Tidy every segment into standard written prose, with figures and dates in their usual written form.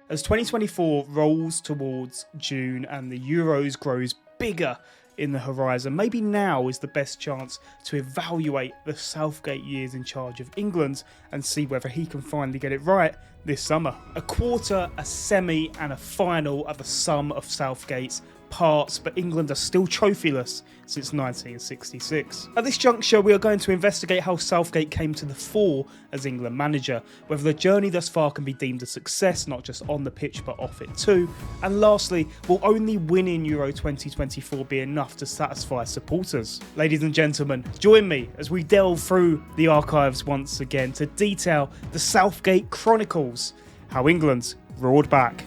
As 2024 rolls towards June and the Euros grows bigger in the horizon, maybe now is the best chance to evaluate the Southgate years in charge of England and see whether he can finally get it right this summer. A quarter, a semi and a final are the sum of Southgate's parts, but England are still trophyless since 1966. At this juncture, we are going to investigate how Southgate came to the fore as England manager, whether the journey thus far can be deemed a success, not just on the pitch but off it too, and lastly, will only winning Euro 2024 be enough to satisfy supporters? Ladies and gentlemen, join me as we delve through the archives once again to detail the Southgate Chronicles, how England roared back.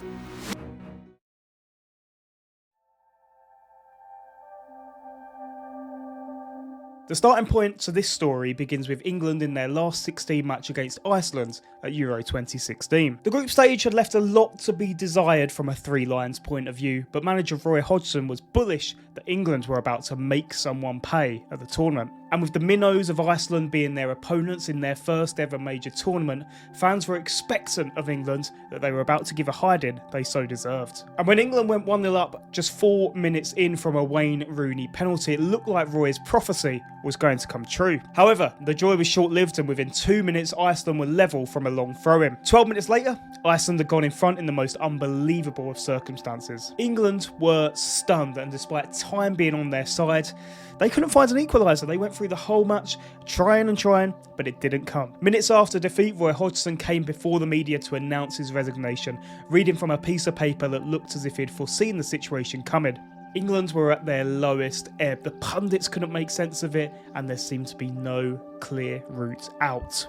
The starting point to this story begins with England in their last 16 match against Iceland at Euro 2016. The group stage had left a lot to be desired from a Three Lions point of view, but manager Roy Hodgson was bullish that England were about to make someone pay at the tournament. And with the minnows of Iceland being their opponents in their first ever major tournament, fans were expectant of England that they were about to give a hiding they so deserved. And when England went 1-0 up just 4 minutes in from a Wayne Rooney penalty, it looked like Roy's prophecy was going to come true. However, the joy was short-lived, and within 2 minutes Iceland were level from a long throw-in. 12 minutes later, Iceland had gone in front in the most unbelievable of circumstances. England were stunned, and despite time being on their side, they couldn't find an equaliser. They went through the whole match trying and trying, but it didn't come. Minutes after defeat, Roy Hodgson came before the media to announce his resignation, reading from a piece of paper that looked as if he'd foreseen the situation coming. England were at their lowest ebb. The pundits couldn't make sense of it, and there seemed to be no clear route out.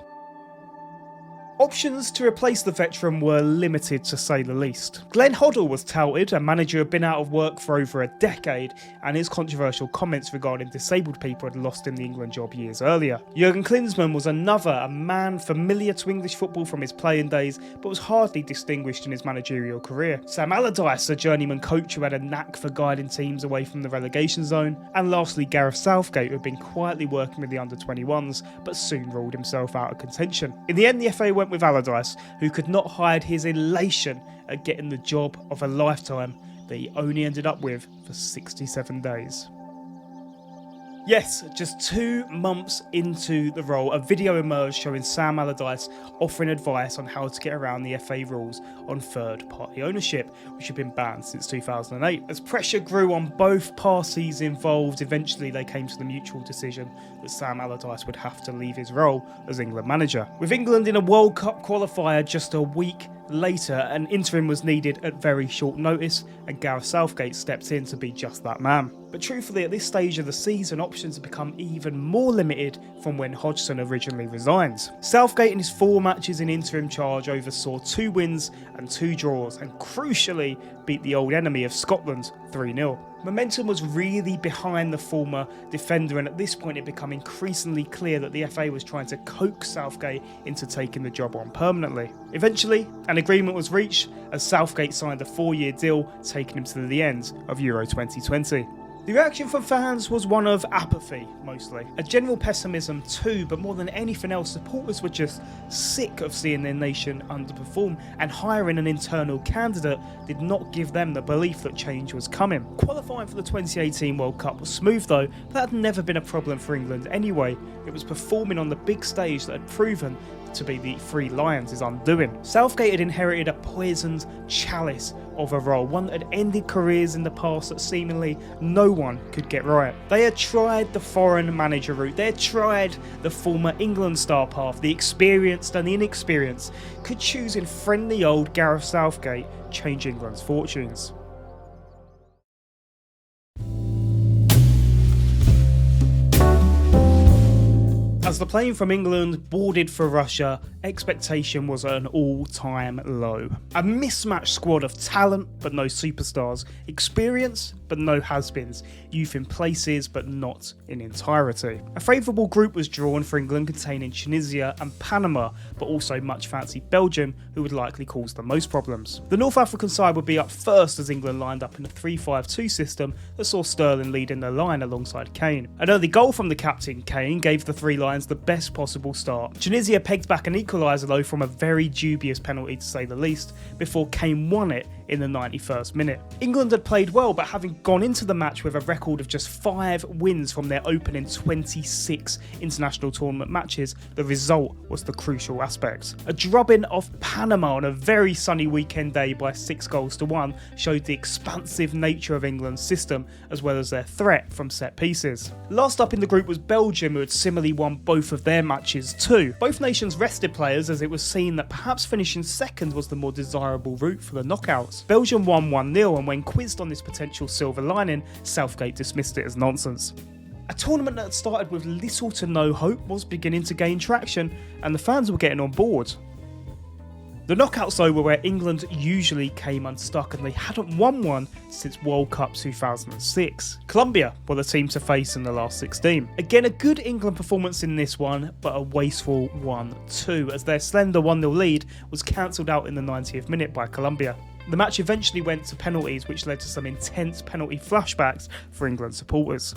Options to replace the veteran were limited, to say the least. Glenn Hoddle was touted, a manager who had been out of work for over a decade, and his controversial comments regarding disabled people had lost him the England job years earlier. Jurgen Klinsmann was another, a man familiar to English football from his playing days, but was hardly distinguished in his managerial career. Sam Allardyce, a journeyman coach who had a knack for guiding teams away from the relegation zone. And lastly, Gareth Southgate, who had been quietly working with the under-21s, but soon ruled himself out of contention. In the end, the FA went with Allardyce, who could not hide his elation at getting the job of a lifetime that he only ended up with for 67 days. Yes, just 2 months into the role, a video emerged showing Sam Allardyce offering advice on how to get around the FA rules on third-party ownership, which had been banned since 2008. As pressure grew on both parties involved, eventually they came to the mutual decision that Sam Allardyce would have to leave his role as England manager. With England in a World Cup qualifier just a week later, an interim was needed at very short notice, and Gareth Southgate stepped in to be just that man. But truthfully, at this stage of the season, options have become even more limited from when Hodgson originally resigned. Southgate in his 4 matches in interim charge oversaw 2 wins and 2 draws, and crucially beat the old enemy of Scotland 3-0. Momentum was really behind the former defender, and at this point it became increasingly clear that the FA was trying to coax Southgate into taking the job on permanently. Eventually, an agreement was reached as Southgate signed a 4-year deal, taking him to the end of Euro 2020. The reaction from fans was one of apathy, mostly. A general pessimism too, but more than anything else, supporters were just sick of seeing their nation underperform, and hiring an internal candidate did not give them the belief that change was coming. Qualifying for the 2018 World Cup was smooth though, but that had never been a problem for England anyway. It was performing on the big stage that had proven to be the Three Lions' undoing. Southgate had inherited a poisoned chalice of a role, one that had ended careers in the past that seemingly no one could get right. They had tried the foreign manager route, they had tried the former England star path, the experienced and the inexperienced. Could choosing friendly old Gareth Southgate change England's fortunes? As the plane from England boarded for Russia, expectation was at an all-time low. A mismatched squad of talent but no superstars, experience but no has-beens, youth in places but not in entirety. A favourable group was drawn for England, containing Tunisia and Panama, but also much fancied Belgium, who would likely cause the most problems. The North African side would be up first as England lined up in a 3-5-2 system that saw Sterling leading the line alongside Kane. An early goal from the captain Kane gave the Three Lions Lions the best possible start. Tunisia pegged back an equaliser though from a very dubious penalty to say the least, before Kane won it in the 91st minute. England had played well, but having gone into the match with a record of just 5 wins from their opening 26 international tournament matches, the result was the crucial aspect. A drubbing of Panama on a very sunny weekend day by 6-1 showed the expansive nature of England's system, as well as their threat from set pieces. Last up in the group was Belgium, who had similarly won both of their matches too. Both nations rested players, as it was seen that perhaps finishing second was the more desirable route for the knockouts. Belgium won 1-0, and when quizzed on this potential silver lining, Southgate dismissed it as nonsense. A tournament that had started with little to no hope was beginning to gain traction, and the fans were getting on board. The knockouts though were where England usually came unstuck, and they hadn't won one since World Cup 2006. Colombia were the team to face in the last 16. Again, a good England performance in this one, but a wasteful 1-2, as their slender 1-0 lead was cancelled out in the 90th minute by Colombia. The match eventually went to penalties, which led to some intense penalty flashbacks for England supporters.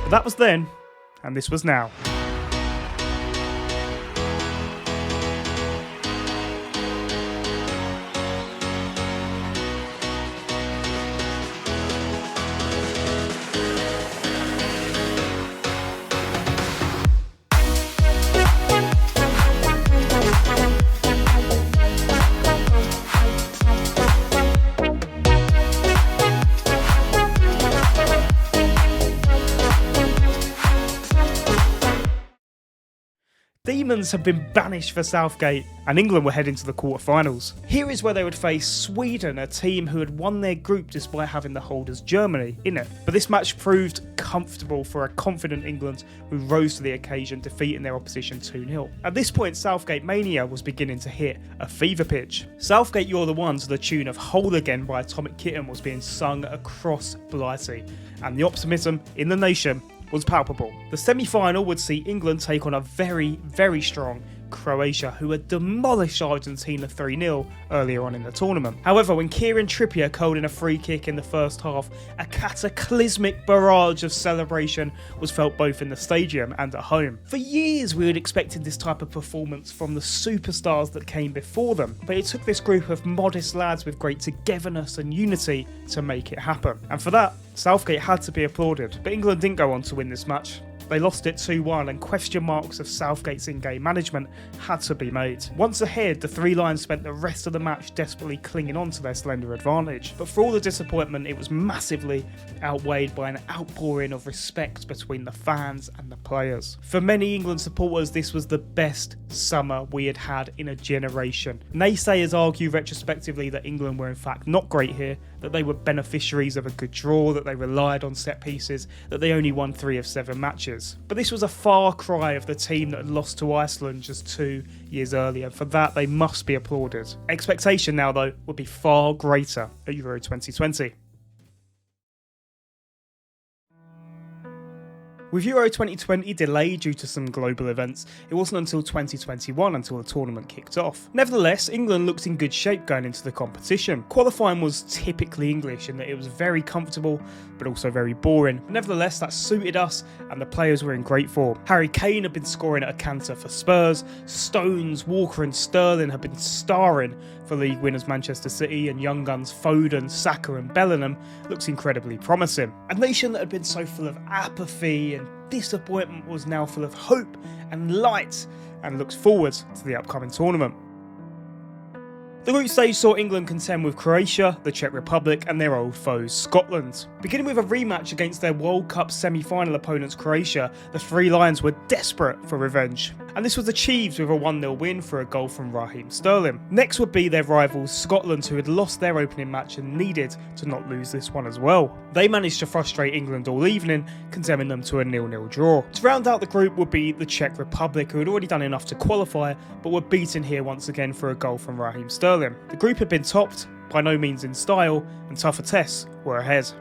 That was then, and this was now. Demons have been banished for Southgate, and England were heading to the quarter-finals. Here is where they would face Sweden, a team who had won their group despite having the holders Germany in it. But this match proved comfortable for a confident England who rose to the occasion, defeating their opposition 2-0. At this point, Southgate mania was beginning to hit a fever pitch. Southgate You're the One to the tune of Whole Again by Atomic Kitten was being sung across Blighty, and the optimism in the nation was palpable. The semi-final would see England take on a very, very strong Croatia, who had demolished Argentina 3-0 earlier on in the tournament. However, when Kieran Trippier curled in a free kick in the first half, a cataclysmic barrage of celebration was felt both in the stadium and at home. For years we had expected this type of performance from the superstars that came before them, but it took this group of modest lads with great togetherness and unity to make it happen. And for that, Southgate had to be applauded. But England didn't go on to win this match. They lost it 2-1, and question marks of Southgate's in-game management had to be made. Once ahead, the Three Lions spent the rest of the match desperately clinging on to their slender advantage. But for all the disappointment, it was massively outweighed by an outpouring of respect between the fans and the players. For many England supporters, this was the best summer we had had in a generation. Naysayers argue retrospectively that England were in fact not great here, that they were beneficiaries of a good draw, that they relied on set pieces, that they only won 3 of 7 matches. But this was a far cry of the team that had lost to Iceland just 2 years earlier. For that, they must be applauded. Expectation now, though, would be far greater at Euro 2020. With Euro 2020 delayed due to some global events, it wasn't until 2021 until the tournament kicked off. Nevertheless, England looked in good shape going into the competition. Qualifying was typically English in that it was very comfortable, but also very boring. Nevertheless, that suited us, and the players were in great form. Harry Kane had been scoring at a canter for Spurs, Stones, Walker and Sterling had been starring for league winners Manchester City, and young guns Foden, Saka and Bellingham looks incredibly promising. A nation that had been so full of apathy and disappointment was now full of hope and light, and looks forward to the upcoming tournament. The group stage saw England contend with Croatia, the Czech Republic and their old foes Scotland. Beginning with a rematch against their World Cup semi-final opponents Croatia, the Three Lions were desperate for revenge. and this was achieved with a 1-0 win for a goal from Raheem Sterling. Next would be their rivals Scotland, who had lost their opening match and needed to not lose this one as well. They managed to frustrate England all evening, condemning them to a 0-0 draw. To round out the group would be the Czech Republic, who had already done enough to qualify, but were beaten here once again for a goal from Raheem Sterling. The group had been topped, by no means in style, and tougher tests were ahead.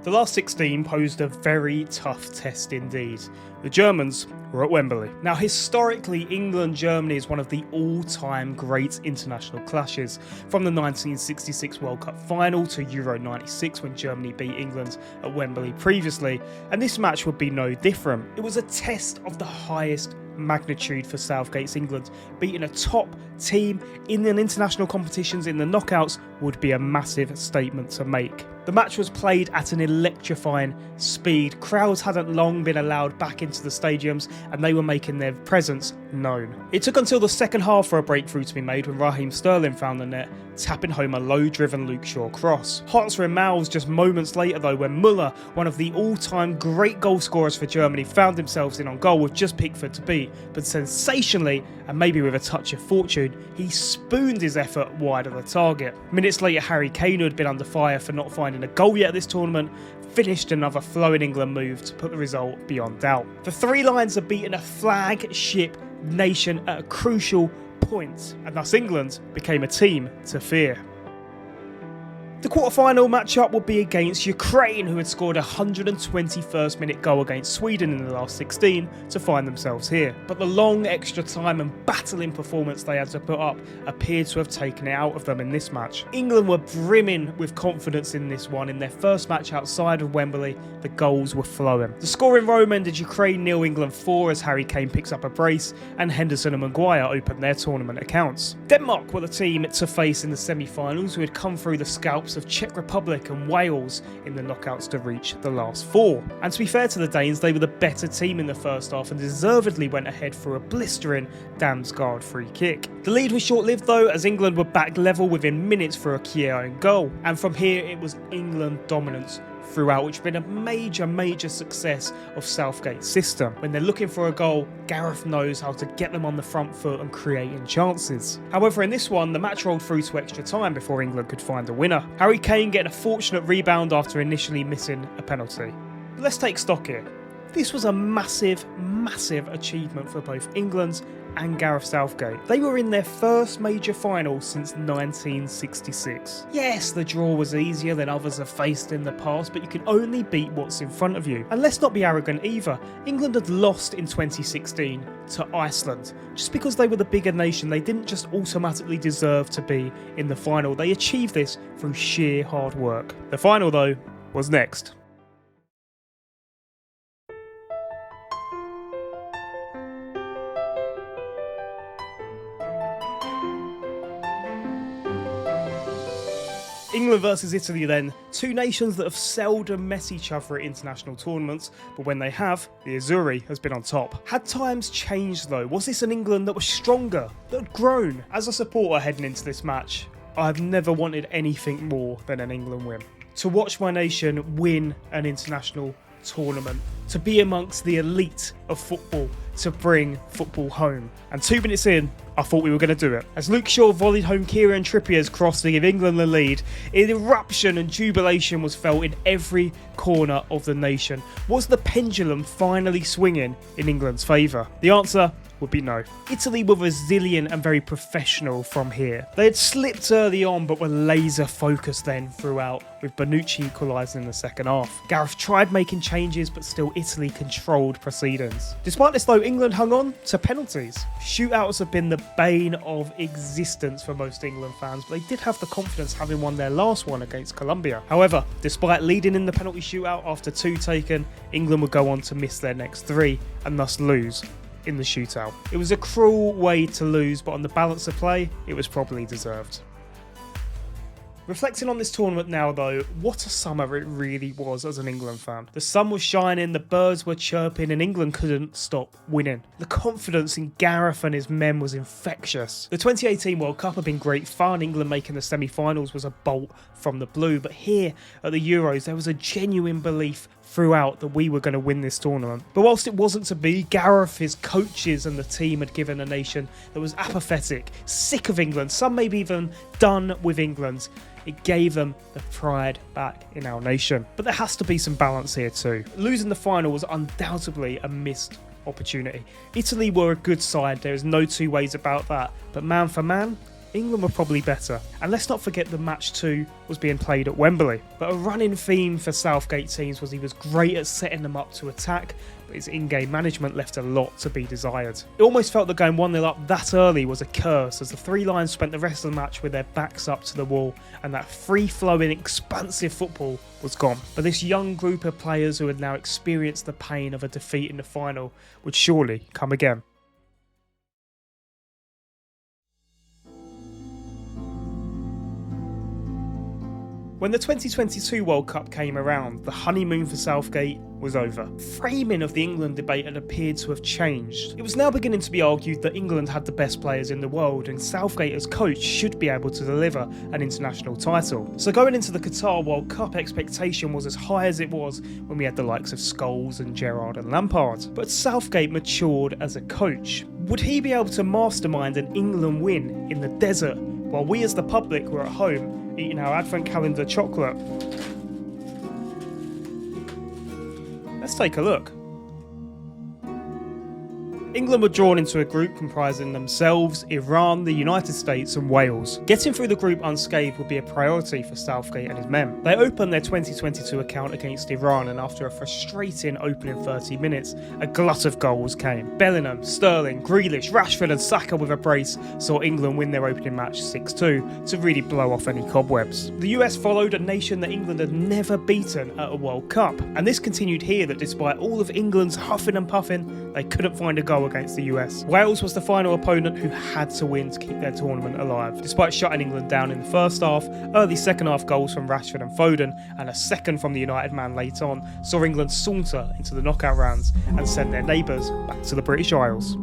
The last 16 posed a very tough test indeed. The Germans were at Wembley. Now, historically, England-Germany is one of the all-time great international clashes, from the 1966 World Cup final to Euro 96 when Germany beat England at Wembley previously, and this match would be no different. It was a test of the highest magnitude for Southgate's England. Beating a top team in an international competitions in the knockouts would be a massive statement to make. The match was played at an electrifying speed. Crowds hadn't long been allowed back into the stadiums and they were making their presence known. It took until the second half for a breakthrough to be made when Raheem Sterling found the net, tapping home a low-driven Luke Shaw cross. Hearts were in mouths just moments later though when Müller, one of the all-time great goal scorers for Germany, found themselves in on goal with just Pickford to beat, but sensationally, and maybe with a touch of fortune, he spooned his effort wide of the target. Minutes later, Harry Kane, who had been under fire for not finding a goal yet at this tournament, finished another flowing England move to put the result beyond doubt. The Three Lions had beaten a flagship nation at a crucial point, and thus England became a team to fear. The quarter-final matchup would be against Ukraine, who had scored a 121st minute goal against Sweden in the last 16 to find themselves here. But the long extra time and battling performance they had to put up appeared to have taken it out of them in this match. England were brimming with confidence in this one. In their first match outside of Wembley, the goals were flowing. The score in Rome ended Ukraine 0, England 4 as Harry Kane picks up a brace and Henderson and Maguire opened their tournament accounts. Denmark were the team to face in the semi-finals, who had come through the scalps of Czech Republic and Wales in the knockouts to reach the last 4. And to be fair to the Danes, they were the better team in the first half and deservedly went ahead for a blistering Damsgaard free kick. The lead was short-lived though, as England were back level within minutes for a Kier own goal, and from here it was England dominance throughout, which has been a major success of Southgate's system. When they're looking for a goal, Gareth knows how to get them on the front foot and creating chances. However, in this one, the match rolled through to extra time before England could find a winner. Harry Kane getting a fortunate rebound after initially missing a penalty. But let's take stock here. This was a massive achievement for both England and Gareth Southgate. They were in their first major final since 1966. Yes, the draw was easier than others have faced in the past, but you can only beat what's in front of you. And let's not be arrogant either. England had lost in 2016 to Iceland. Just because they were the bigger nation, they didn't just automatically deserve to be in the final. They achieved this through sheer hard work. The final, though, was next. England versus Italy then, two nations that have seldom met each other at international tournaments, but when they have, the Azzurri has been on top. Had times changed though? Was this an England that was stronger, that had grown? As a supporter heading into this match, I've never wanted anything more than an England win. To watch my nation win an international tournament, to be amongst the elite of football, to bring football home. And 2 minutes in, I thought we were going to do it. As Luke Shaw volleyed home Kieran Trippier's cross to give England the lead, an eruption and jubilation was felt in every corner of the nation. Was the pendulum finally swinging in England's favour? The answer would be no. Italy were resilient and very professional from here. They had slipped early on but were laser focused then throughout, with Bonucci equalising in the second half. Gareth tried making changes but still Italy controlled proceedings. Despite this though, England hung on to penalties. Shootouts have been the bane of existence for most England fans, but they did have the confidence having won their last one against Colombia. However, despite leading in the penalty shootout after 2 taken, England would go on to miss their next 3 and thus lose in the shootout. It was a cruel way to lose, but on the balance of play, it was probably deserved. Reflecting on this tournament now though, what a summer it really was as an England fan. The sun was shining, the birds were chirping and England couldn't stop winning. The confidence in Gareth and his men was infectious. The 2018 World Cup had been great fun, England making the semi-finals was a bolt from the blue, but here at the Euros there was a genuine belief throughout that we were going to win this tournament. But whilst it wasn't to be, Gareth, his coaches and the team had given a nation that was apathetic, sick of England, some maybe even done with England. It gave them the pride back in our nation. But there has to be some balance here too. Losing the final was undoubtedly a missed opportunity. Italy were a good side, there is no two ways about that. But man for man, England were probably better. And let's not forget that match 2 was being played at Wembley. But a running theme for Southgate teams was he was great at setting them up to attack, but his in-game management left a lot to be desired. It almost felt that going 1-0 up that early was a curse, as the Three Lions spent the rest of the match with their backs up to the wall, and that free-flowing, expansive football was gone. But this young group of players who had now experienced the pain of a defeat in the final would surely come again. When the 2022 World Cup came around, the honeymoon for Southgate was over. Framing of the England debate had appeared to have changed. It was now beginning to be argued that England had the best players in the world, and Southgate as coach should be able to deliver an international title. So going into the Qatar World Cup, expectation was as high as it was when we had the likes of Scholes and Gerrard and Lampard. But Southgate matured as a coach. Would he be able to mastermind an England win in the desert, while we as the public were at home eating our advent calendar chocolate? Let's take a look. England were drawn into a group comprising themselves, Iran, the United States and Wales. Getting through the group unscathed would be a priority for Southgate and his men. They opened their 2022 account against Iran, and after a frustrating opening 30 minutes, a glut of goals came. Bellingham, Sterling, Grealish, Rashford and Saka with a brace saw England win their opening match 6-2 to really blow off any cobwebs. The US followed, a nation that England had never beaten at a World Cup, and this continued here, that despite all of England's huffing and puffing, they couldn't find a goal against the US. Wales was the final opponent who had to win to keep their tournament alive. Despite shutting England down in the first half, early second half goals from Rashford and Foden and a second from the United man late on saw England saunter into the knockout rounds and send their neighbours back to the British Isles.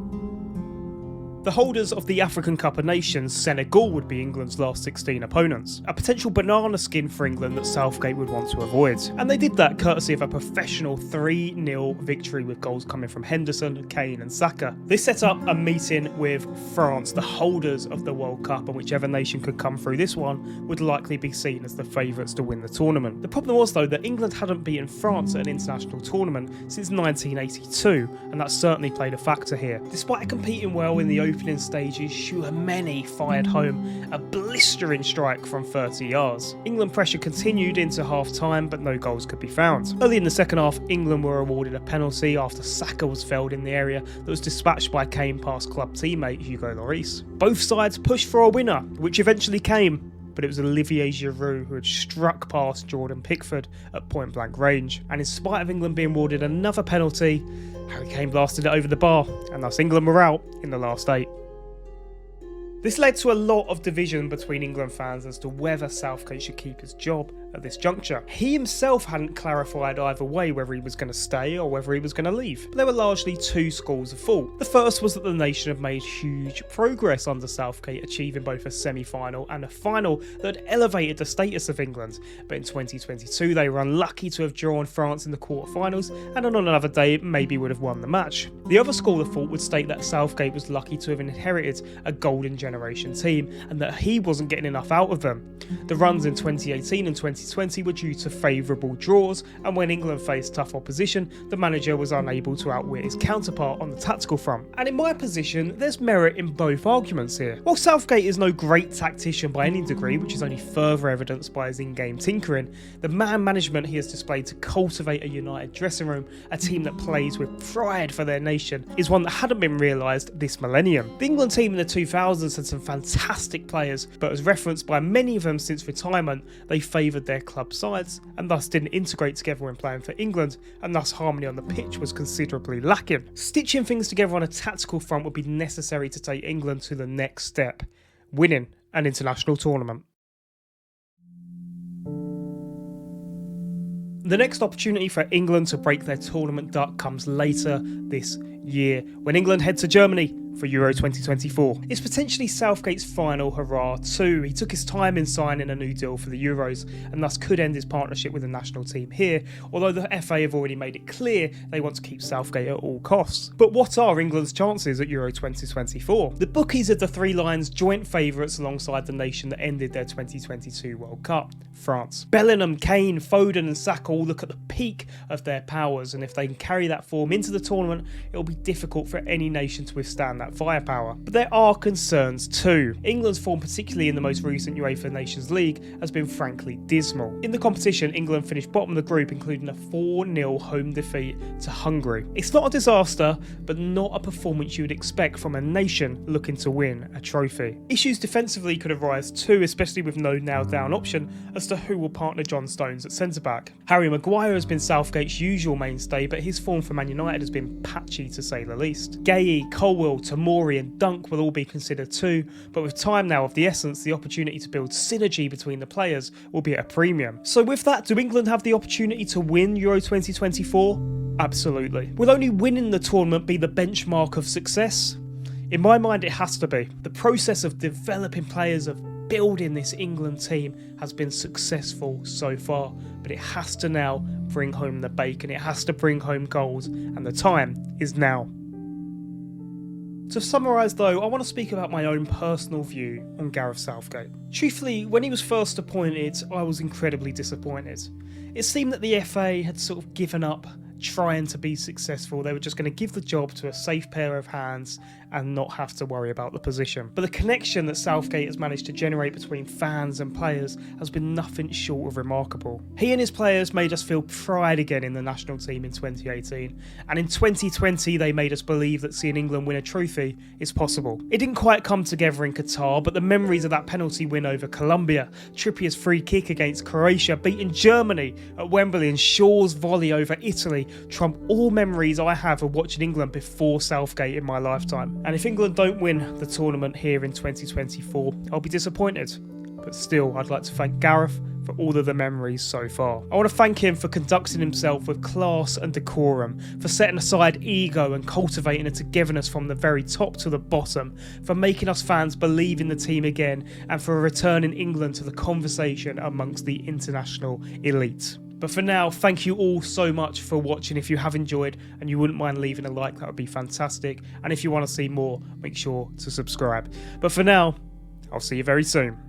The holders of the African Cup of Nations, Senegal, would be England's last 16 opponents. A potential banana skin for England that Southgate would want to avoid. And they did that courtesy of a professional 3-0 victory with goals coming from Henderson, Kane and Saka. This set up a meeting with France, the holders of the World Cup, and whichever nation could come through this one would likely be seen as the favourites to win the tournament. The problem was, though, that England hadn't beaten France at an international tournament since 1982, and that certainly played a factor here. Despite competing well in the opening stages, Chouameni fired home a blistering strike from 30 yards. England pressure continued into half-time, but no goals could be found. Early in the second half, England were awarded a penalty after Saka was felled in the area that was dispatched by Kane past club teammate Hugo Lloris. Both sides pushed for a winner, which eventually came, but it was Olivier Giroud who had struck past Jordan Pickford at point-blank range. And in spite of England being awarded another penalty, Harry Kane blasted it over the bar, and thus England were out in the last 8. This led to a lot of division between England fans as to whether Southgate should keep his job at this juncture. He himself hadn't clarified either way whether he was going to stay or whether he was going to leave. But there were largely two schools of thought. The first was that the nation had made huge progress under Southgate, achieving both a semi-final and a final that had elevated the status of England. But in 2022 they were unlucky to have drawn France in the quarterfinals, and on another day maybe would have won the match. The other school of thought would state that Southgate was lucky to have inherited a golden generation team and that he wasn't getting enough out of them. The runs in 2018 and 2020 were due to favourable draws, and when England faced tough opposition, the manager was unable to outwit his counterpart on the tactical front. And in my position, there's merit in both arguments here. While Southgate is no great tactician by any degree, which is only further evidenced by his in-game tinkering, the man management he has displayed to cultivate a united dressing room, a team that plays with pride for their nation, is one that hadn't been realised this millennium. The England team in the 2000s had some fantastic players, but as referenced by many of them since retirement, they favoured their club sides and thus didn't integrate together when playing for England, and thus harmony on the pitch was considerably lacking. Stitching things together on a tactical front would be necessary to take England to the next step, winning an international tournament. The next opportunity for England to break their tournament duck comes later this year, when England head to Germany for Euro 2024. It's potentially Southgate's final hurrah too. He took his time in signing a new deal for the Euros and thus could end his partnership with the national team here, although the FA have already made it clear they want to keep Southgate at all costs. But what are England's chances at Euro 2024? The bookies are the Three Lions joint favourites alongside the nation that ended their 2022 World Cup, France. Bellingham, Kane, Foden and Saka all look at the peak of their powers, and if they can carry that form into the tournament, it'll be difficult for any nation to withstand that firepower. But there are concerns too. England's form, particularly in the most recent UEFA Nations League, has been frankly dismal. In the competition, England finished bottom of the group, including a 4-0 home defeat to Hungary. It's not a disaster, but not a performance you would expect from a nation looking to win a trophy. Issues defensively could arise too, especially with no nailed down option as to who will partner John Stones at centre-back. Harry Maguire has been Southgate's usual mainstay, but his form for Man United has been patchy to say the least. Gueye, Colwill, Tomori and Dunk will all be considered too, but with time now of the essence, the opportunity to build synergy between the players will be at a premium. So with that, do England have the opportunity to win Euro 2024? Absolutely. Will only winning the tournament be the benchmark of success? In my mind, it has to be. The process of developing players, of building this England team has been successful so far, but it has to now bring home the bacon, it has to bring home goals, and the time is now. To summarise though, I want to speak about my own personal view on Gareth Southgate. Truthfully, when he was first appointed, I was incredibly disappointed. It seemed that the FA had sort of given up trying to be successful. They were just going to give the job to a safe pair of hands and not have to worry about the position. But the connection that Southgate has managed to generate between fans and players has been nothing short of remarkable. He and his players made us feel pride again in the national team in 2018, and in 2020 they made us believe that seeing England win a trophy is possible. It didn't quite come together in Qatar, but the memories of that penalty win over Colombia, Trippier's free kick against Croatia, beating Germany at Wembley and Shaw's volley over Italy trump all memories I have of watching England before Southgate in my lifetime. And if England don't win the tournament here in 2024, I'll be disappointed. But still, I'd like to thank Gareth for all of the memories so far. I want to thank him for conducting himself with class and decorum, for setting aside ego and cultivating a togetherness from the very top to the bottom, for making us fans believe in the team again, and for returning England to the conversation amongst the international elite. But for now, thank you all so much for watching. If you have enjoyed and you wouldn't mind leaving a like, that would be fantastic. And if you want to see more, make sure to subscribe. But for now, I'll see you very soon.